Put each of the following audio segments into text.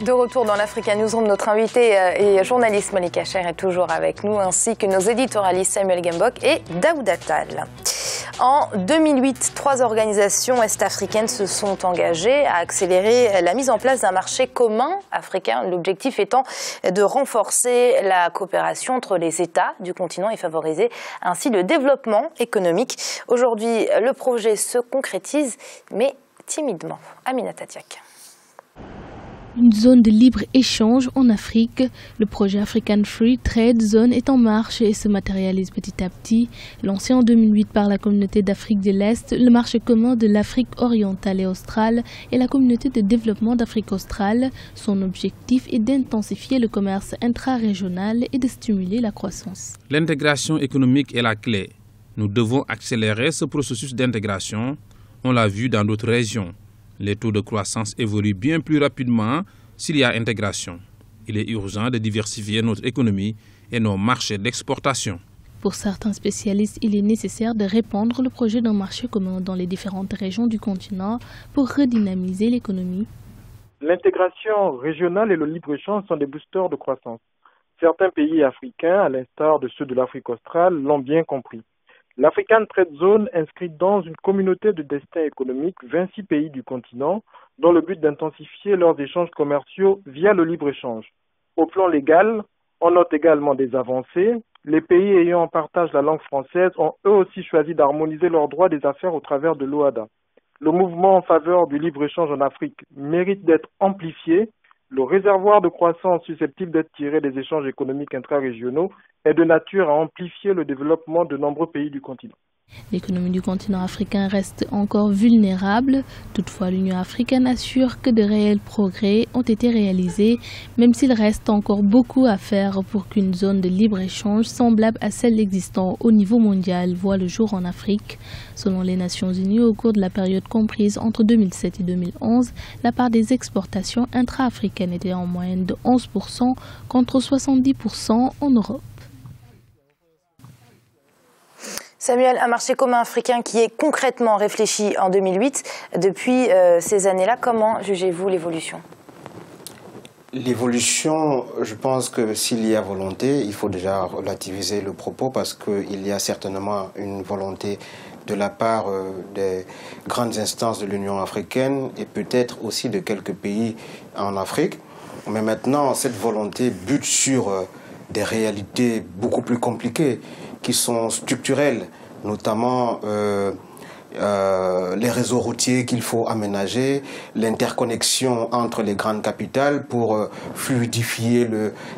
De retour dans l'Africa Newsroom, notre invité et journaliste Monica Cher est toujours avec nous, ainsi que nos éditorialistes Samuel Gembok et Daouda Tall. En 2008, 3 organisations est-africaines se sont engagées à accélérer la mise en place d'un marché commun africain, l'objectif étant de renforcer la coopération entre les États du continent et favoriser ainsi le développement économique. Aujourd'hui, le projet se concrétise, mais timidement. Aminata Diak. Une zone de libre-échange en Afrique. Le projet African Free Trade Zone est en marche et se matérialise petit à petit. Lancé en 2008 par la communauté d'Afrique de l'Est, le marché commun de l'Afrique orientale et australe et la communauté de développement d'Afrique australe, son objectif est d'intensifier le commerce intra-régional et de stimuler la croissance. L'intégration économique est la clé. Nous devons accélérer ce processus d'intégration. On l'a vu dans d'autres régions. Les taux de croissance évoluent bien plus rapidement s'il y a intégration. Il est urgent de diversifier notre économie et nos marchés d'exportation. Pour certains spécialistes, il est nécessaire de répandre le projet d'un marché commun dans les différentes régions du continent pour redynamiser l'économie. L'intégration régionale et le libre-échange sont des boosters de croissance. Certains pays africains, à l'instar de ceux de l'Afrique australe, l'ont bien compris. L'African Trade Zone inscrit dans une communauté de destin économique 26 pays du continent dans le but d'intensifier leurs échanges commerciaux via le libre-échange. Au plan légal, on note également des avancées. Les pays ayant en partage la langue française ont eux aussi choisi d'harmoniser leurs droits des affaires au travers de l'OHADA. Le mouvement en faveur du libre-échange en Afrique mérite d'être amplifié. Le réservoir de croissance susceptible d'être tiré des échanges économiques intra-régionaux est de nature à amplifier le développement de nombreux pays du continent. L'économie du continent africain reste encore vulnérable. Toutefois, l'Union africaine assure que de réels progrès ont été réalisés, même s'il reste encore beaucoup à faire pour qu'une zone de libre-échange semblable à celle existant au niveau mondial voit le jour en Afrique. Selon les Nations Unies, au cours de la période comprise entre 2007 et 2011, la part des exportations intra-africaines était en moyenne de 11% contre 70% en Europe. Samuel, un marché commun africain qui est concrètement réfléchi en 2008. Depuis ces années-là, comment jugez-vous l'évolution ? L'évolution, je pense que s'il y a volonté, il faut déjà relativiser le propos parce qu'il y a certainement une volonté de la part des grandes instances de l'Union africaine et peut-être aussi de quelques pays en Afrique. Mais maintenant, cette volonté bute sur des réalités beaucoup plus compliquées qui sont structurelles, notamment les réseaux routiers qu'il faut aménager, l'interconnexion entre les grandes capitales pour fluidifier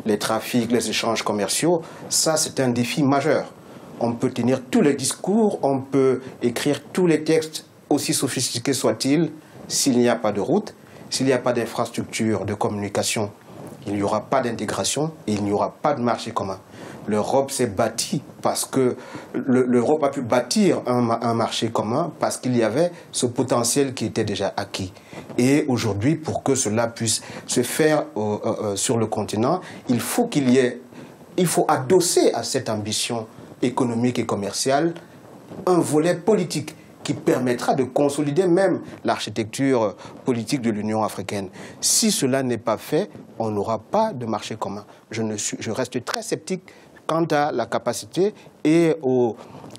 les trafics, les échanges commerciaux. Ça, c'est un défi majeur. On peut tenir tous les discours, on peut écrire tous les textes, aussi sophistiqués soient-ils, s'il n'y a pas de route, s'il n'y a pas d'infrastructure de communication, il n'y aura pas d'intégration et il n'y aura pas de marché commun. L'Europe s'est bâtie parce que l'Europe a pu bâtir un marché commun parce qu'il y avait ce potentiel qui était déjà acquis. Et aujourd'hui, pour que cela puisse se faire sur le continent, il faut adosser à cette ambition économique et commerciale un volet politique qui permettra de consolider même l'architecture politique de l'Union africaine. Si cela n'est pas fait, on n'aura pas de marché commun. Je reste très sceptique quant à la capacité et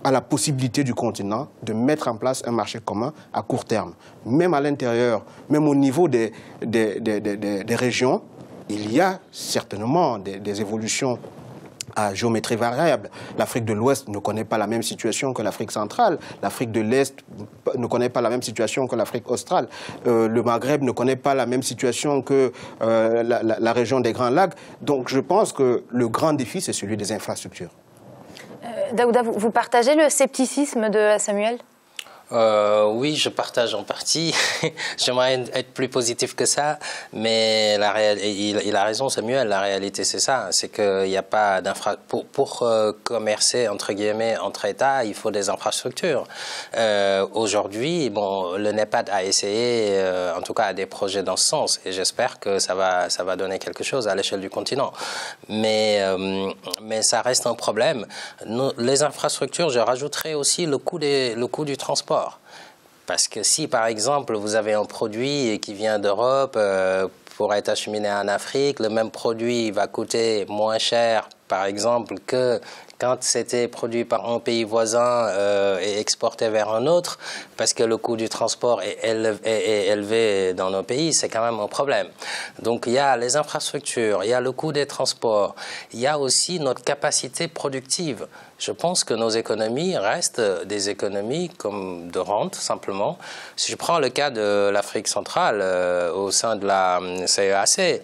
à la possibilité du continent de mettre en place un marché commun à court terme. Même à l'intérieur, même au niveau des régions, il y a certainement des évolutions à géométrie variable. L'Afrique de l'Ouest ne connaît pas la même situation que l'Afrique centrale. L'Afrique de l'Est ne connaît pas la même situation que l'Afrique australe. Le Maghreb ne connaît pas la même situation que la région des Grands Lacs. Donc je pense que le grand défi, c'est celui des infrastructures. Daouda, vous partagez le scepticisme de Samuel ? Oui, je partage en partie. J'aimerais être plus positif que ça, mais il a raison, Samuel. La réalité, c'est ça, c'est qu'il n'y a pas d'infrastructure. Pour commercer entre guillemets entre États, il faut des infrastructures. Aujourd'hui, bon, le NEPAD a essayé, en tout cas, des projets dans ce sens, et j'espère que ça va donner quelque chose à l'échelle du continent. Mais ça reste un problème. Les infrastructures, je rajouterais aussi le coût du transport. Parce que si, par exemple, vous avez un produit qui vient d'Europe pour être acheminé en Afrique. Le même produit va coûter moins cher, par exemple, que quand c'était produit par un pays voisin et exporté vers un autre, parce que le coût du transport est élevé dans nos pays, c'est quand même un problème. Donc il y a les infrastructures, il y a le coût des transports, il y a aussi notre capacité productive. Je pense que nos économies restent des économies comme de rente, simplement. Si je prends le cas de l'Afrique centrale, au sein de la CEAC,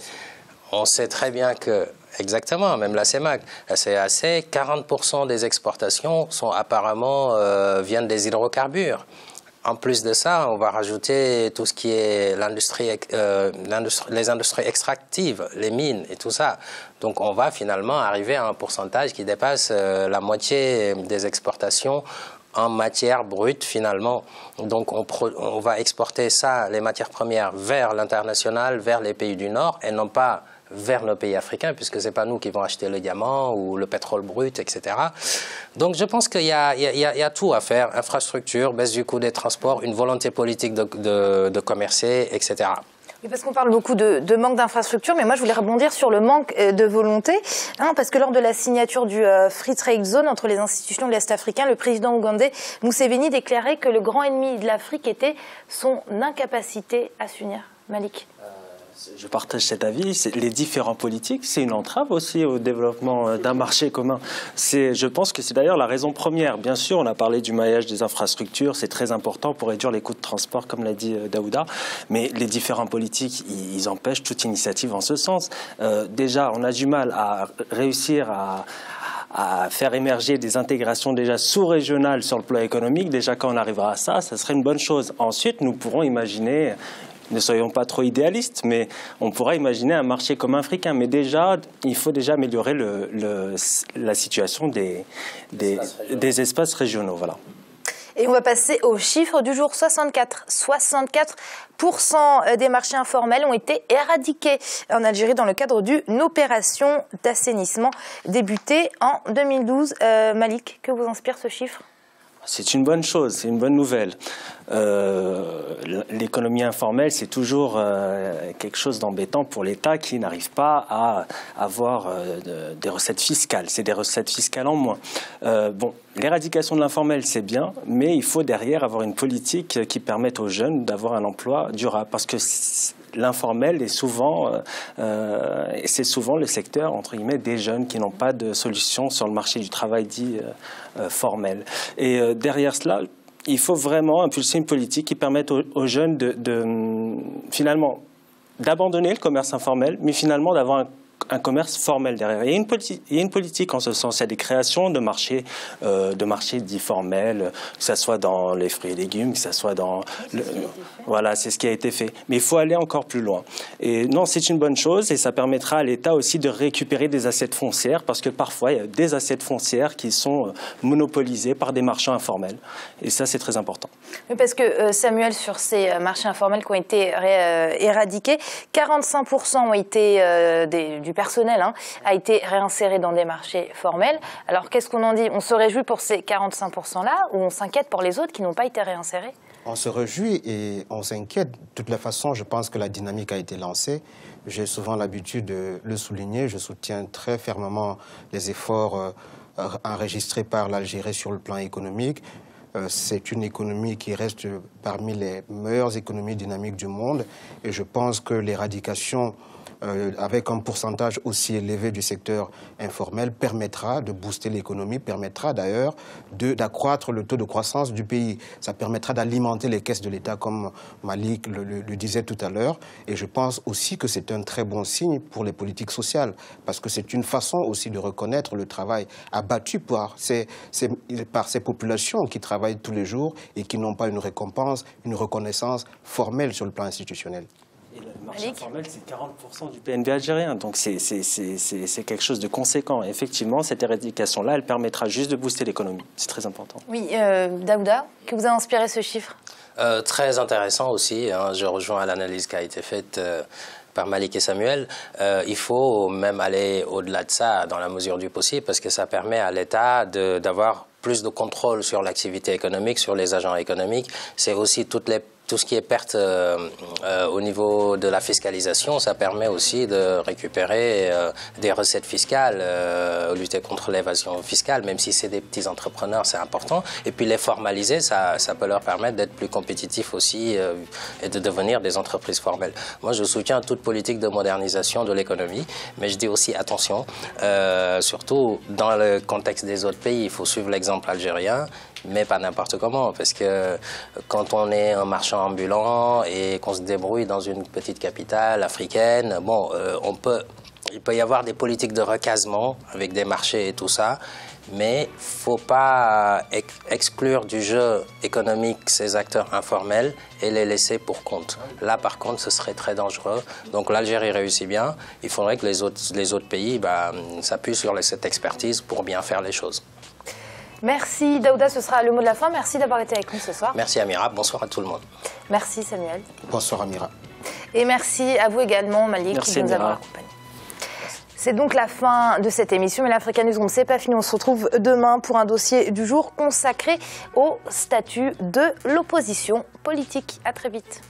on sait très bien que, exactement, même la CEMAC, la CEAC, 40% des exportations sont apparemment viennent des hydrocarbures. En plus de ça, on va rajouter tout ce qui est les industries extractives, les mines et tout ça. Donc on va finalement arriver à un pourcentage qui dépasse la moitié des exportations en matière brute finalement. Donc on va exporter ça, les matières premières, vers l'international, vers les pays du Nord et non pas vers nos pays africains, puisque ce n'est pas nous qui vont acheter le diamant ou le pétrole brut, etc. Donc je pense qu'il y a tout à faire, infrastructure, baisse du coût des transports, une volonté politique de commercer, etc. Oui, parce qu'on parle beaucoup de manque d'infrastructures, mais moi je voulais rebondir sur le manque de volonté, parce que lors de la signature du Free Trade Zone entre les institutions de l'Est africain, le président ougandais Museveni déclarait que le grand ennemi de l'Afrique était son incapacité à s'unir. Malik. Je partage cet avis. Les différents politiques, c'est une entrave aussi au développement d'un marché commun. Je pense que c'est d'ailleurs la raison première. Bien sûr, on a parlé du maillage des infrastructures, c'est très important pour réduire les coûts de transport, comme l'a dit Daouda. Mais les différents politiques, ils empêchent toute initiative en ce sens. Déjà, on a du mal à réussir à faire émerger des intégrations déjà sous-régionales sur le plan économique. Déjà, quand on arrivera à ça, ça serait une bonne chose. Ensuite, nous pourrons imaginer... Ne soyons pas trop idéalistes, mais on pourra imaginer un marché commun africain. Mais déjà, il faut déjà améliorer la situation des espaces régionaux. Voilà. Et on va passer aux chiffres du jour. 64% des marchés informels ont été éradiqués en Algérie dans le cadre d'une opération d'assainissement débutée en 2012. Malik, que vous inspire ce chiffre ? C'est une bonne chose, c'est une bonne nouvelle. L'économie informelle, c'est toujours quelque chose d'embêtant pour l'État qui n'arrive pas à avoir des recettes fiscales. C'est des recettes fiscales en moins. Bon, l'éradication de l'informel, c'est bien, mais il faut derrière avoir une politique qui permette aux jeunes d'avoir un emploi durable. Parce que l'informel est souvent, c'est souvent le secteur, entre guillemets, des jeunes qui n'ont pas de solution sur le marché du travail dit formel. Et derrière cela, il faut vraiment impulser une politique qui permette aux jeunes finalement d'abandonner le commerce informel, mais finalement d'avoir un commerce formel derrière. Il y a une politique en ce sens. Il y a des créations de marchés dits formels, que ce soit dans les fruits et légumes, que ce soit dans... Voilà, c'est ce qui a été fait. Mais il faut aller encore plus loin. Et non, c'est une bonne chose et ça permettra à l'État aussi de récupérer des assiettes foncières parce que parfois, il y a des assiettes foncières qui sont monopolisées par des marchands informels. Et ça, c'est très important. Oui, parce que Samuel, sur ces marchés informels qui ont été éradiqués, 45% ont été du personnel a été réinséré dans des marchés formels. Alors qu'est-ce qu'on en dit? On se réjouit pour ces 45%-là ou on s'inquiète pour les autres qui n'ont pas été réinsérés? On se réjouit et on s'inquiète. De toute la façon, je pense que la dynamique a été lancée. J'ai souvent l'habitude de le souligner. Je soutiens très fermement les efforts enregistrés par l'Algérie sur le plan économique. C'est une économie qui reste parmi les meilleures économies dynamiques du monde. Et je pense que l'éradication avec un pourcentage aussi élevé du secteur informel, permettra de booster l'économie, permettra d'ailleurs d'accroître le taux de croissance du pays. Ça permettra d'alimenter les caisses de l'État, comme Malik le disait tout à l'heure. Et je pense aussi que c'est un très bon signe pour les politiques sociales, parce que c'est une façon aussi de reconnaître le travail abattu par ces populations qui travaillent tous les jours et qui n'ont pas une récompense, une reconnaissance formelle sur le plan institutionnel. Et le marché informel, c'est 40% du PNB algérien, donc c'est quelque chose de conséquent. Et effectivement, cette éradication-là, elle permettra juste de booster l'économie. C'est très important. Oui, Daouda, que vous a inspiré ce chiffre? Très intéressant aussi, je rejoins l'analyse qui a été faite par Malik et Samuel. Il faut même aller au-delà de ça dans la mesure du possible, parce que ça permet à l'État d'avoir plus de contrôle sur l'activité économique, sur les agents économiques. C'est aussi toutes les tout ce qui est perte au niveau de la fiscalisation, ça permet aussi de récupérer des recettes fiscales, lutter contre l'évasion fiscale, même si c'est des petits entrepreneurs, c'est important. Et puis les formaliser, ça peut leur permettre d'être plus compétitifs aussi et de devenir des entreprises formelles. Moi, je soutiens toute politique de modernisation de l'économie, mais je dis aussi attention, surtout dans le contexte des autres pays, il faut suivre l'exemple algérien, mais pas n'importe comment, parce que quand on est un marchand ambulant et qu'on se débrouille dans une petite capitale africaine, bon, il peut y avoir des politiques de recasement avec des marchés et tout ça, mais il ne faut pas exclure du jeu économique ces acteurs informels et les laisser pour compte. Là, par contre, ce serait très dangereux. Donc l'Algérie réussit bien, il faudrait que les autres pays s'appuient sur cette expertise pour bien faire les choses. Merci Daouda, ce sera le mot de la fin. Merci d'avoir été avec nous ce soir. Merci Amira, bonsoir à tout le monde. Merci Samuel. Bonsoir Amira. Et merci à vous également Malik qui nous a accompagnés. C'est donc la fin de cette émission, mais l'Africa Newsroom, c'est pas fini. On se retrouve demain pour un dossier du jour consacré au statut de l'opposition politique. À très vite.